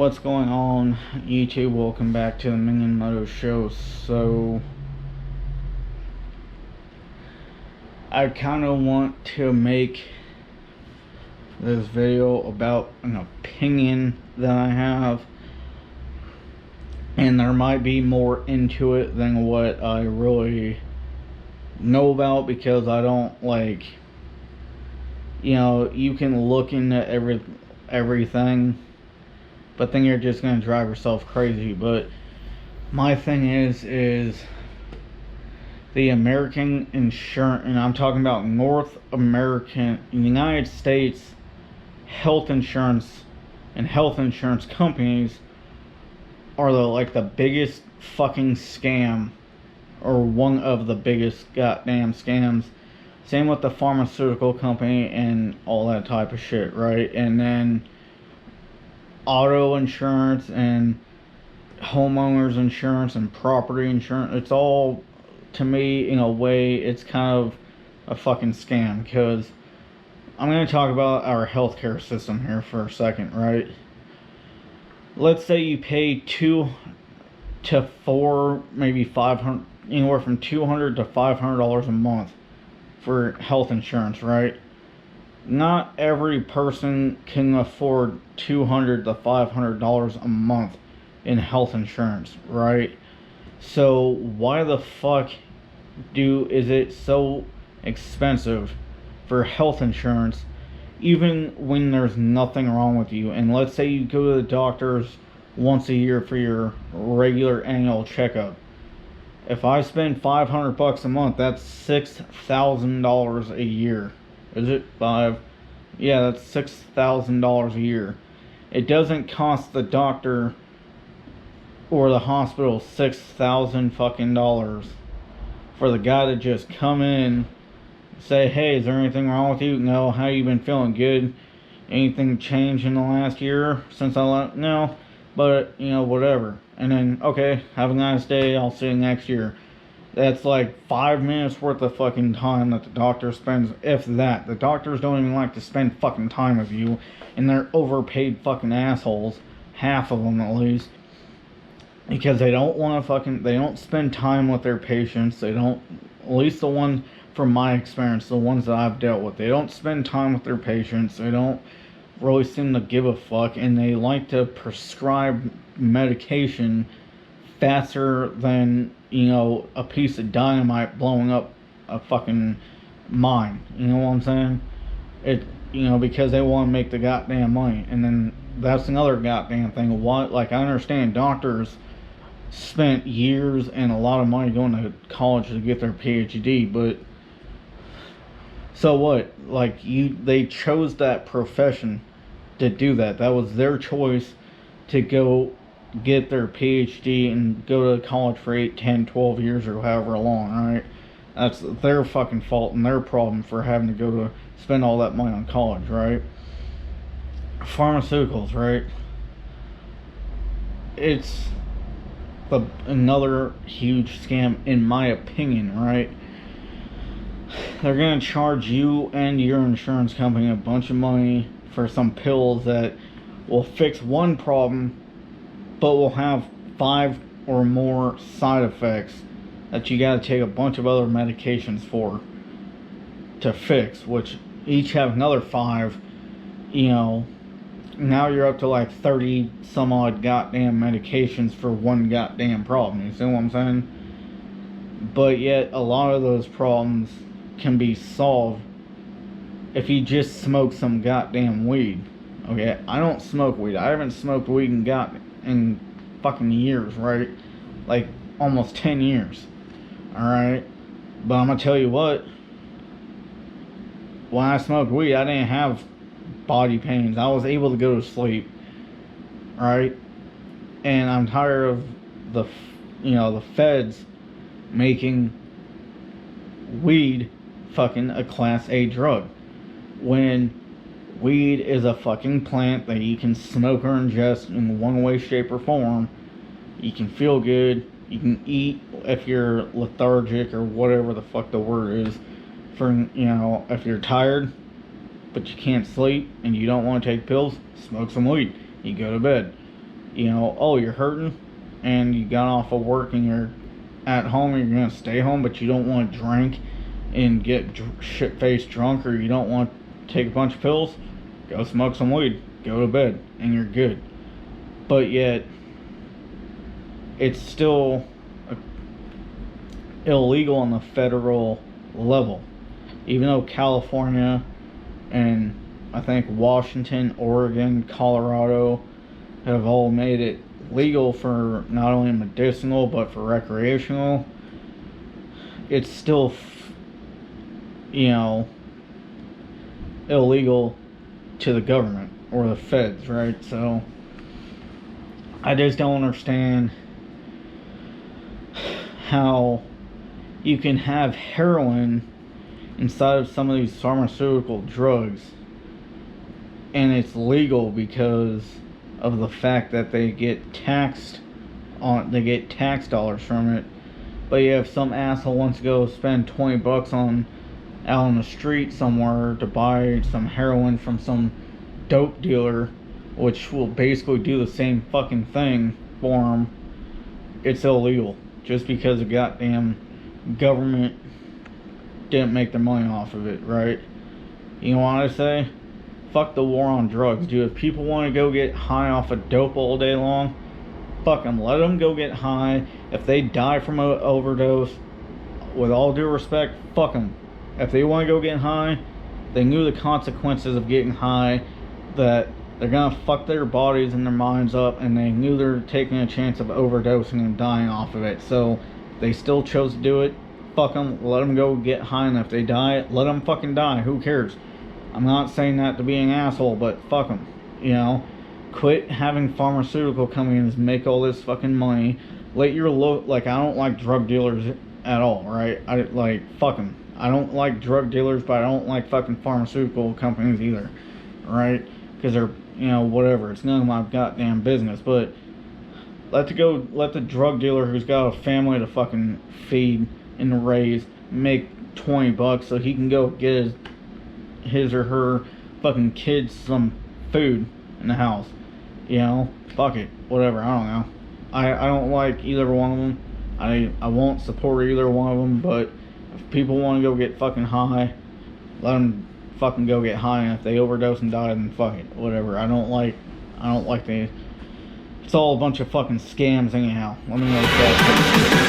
What's going on, YouTube? Welcome back to the Minion Moto Show. So, I kind of want to make this video about an opinion that I have, and there might be more into it than what I really know about, because I don't like, you can look into everything, but then you're just gonna drive yourself crazy. But my thing is the American insurance, and I'm talking about North American, United States health insurance and health insurance companies are the biggest fucking scam, or one of the biggest goddamn scams. Same with the pharmaceutical company and all that type of shit, right? And then auto insurance and homeowners insurance and property insurance. It's all, to me, in a way, it's kind of a fucking scam. Because I'm going to talk about our healthcare system here for a second, right? Let's say you pay $2 to $4, maybe $500, anywhere from $200 to $500 a month for health insurance, right? Not every person can afford $200 to $500 a month in health insurance, right? So why the fuck is it so expensive for health insurance, even when there's nothing wrong with you? And let's say you go to the doctors once a year for your regular annual checkup. If I spend $500 a month, that's $6,000 a year. Is it $5? Yeah, that's $6,000 a year. It doesn't cost the doctor or the hospital $6,000 fucking dollars for the guy to just come in, say, hey, is there anything wrong with you? No. How you been feeling? Good. Anything changed in the last year since I left? No. But, whatever. And then, okay, have a nice day. I'll see you next year. That's like 5 minutes worth of fucking time that the doctor spends, if that. The doctors don't even like to spend fucking time with you, and they're overpaid fucking assholes. Half of them, at least. Because they don't want to they don't spend time with their patients. They don't, at least the one, from my experience, the ones that I've dealt with, they don't spend time with their patients. They don't really seem to give a fuck, and they like to prescribe medication faster than, a piece of dynamite blowing up a fucking mine. You know what I'm saying? Because they want to make the goddamn money. And then that's another goddamn thing. What, I understand doctors spent years and a lot of money going to college to get their PhD, but so what? They chose that profession to do that. That was their choice to go get their PhD and go to college for 8, 10, 12 years or however long, right? That's their fucking fault and their problem for having to go to spend all that money on college, right? Pharmaceuticals, right? It's another huge scam, in my opinion, right? They're going to charge you and your insurance company a bunch of money for some pills that will fix one problem, but will have 5 or more side effects that you got to take a bunch of other medications for to fix, which each have another 5. Now you're up to 30 some odd goddamn medications for one goddamn problem. You see what I'm saying? But yet a lot of those problems can be solved if you just smoke some goddamn weed. Okay, I don't smoke weed. I haven't smoked weed in fucking years, right? Almost 10 years. Alright? But I'm gonna tell you what, when I smoked weed, I didn't have body pains. I was able to go to sleep. Right? And I'm tired of the feds making weed fucking a Class A drug, when weed is a fucking plant that you can smoke or ingest in one way, shape, or form. You can feel good. You can eat if you're lethargic, or whatever the fuck the word is, for, if you're tired but you can't sleep and you don't want to take pills, smoke some weed. You go to bed. You know, oh, you're hurting and you got off of work and you're at home and you're going to stay home, but you don't want to drink and get shit-faced drunk, or you don't want to take a bunch of pills, go smoke some weed, go to bed, and you're good. But yet, it's still illegal on the federal level. Even though California and I think Washington, Oregon, Colorado have all made it legal for not only medicinal but for recreational, it's still, you know, illegal to the government or the feds, right? So I just don't understand how you can have heroin inside of some of these pharmaceutical drugs and it's legal because of the fact that they get tax dollars from it. But yeah, if some asshole wants to go spend $20 on out on the street somewhere to buy some heroin from some dope dealer, which will basically do the same fucking thing for him, it's illegal just because the goddamn government didn't make their money off of it, right? You know what I say? Fuck the war on drugs, dude. If people want to go get high off of dope all day long, fuck them. Let them go get high. If they die from an overdose, with all due respect, fuck them. If they want to go get high, they knew the consequences of getting high, that they're gonna fuck their bodies and their minds up, and they knew they're taking a chance of overdosing and dying off of it. So they still chose to do it. Fuck them. Let them go get high, and if they die, let them fucking die. Who cares? I'm not saying that to be an asshole, but fuck them. You know, quit having pharmaceutical companies make all this fucking money. Let your like, I don't like drug dealers at all, right? I like, fuck them. I don't like drug dealers, but I don't like fucking pharmaceutical companies either, right? Because they're, you know, whatever. It's none of my goddamn business. But let the drug dealer who's got a family to fucking feed and raise make $20 so he can go get his or her fucking kids some food in the house. You know, fuck it, whatever. I don't know. I don't like either one of them. I won't support either one of them. But if people want to go get fucking high, let them fucking go get high. And if they overdose and die, then fuck it, whatever. I don't like the. It's all a bunch of fucking scams anyhow. Let me know that.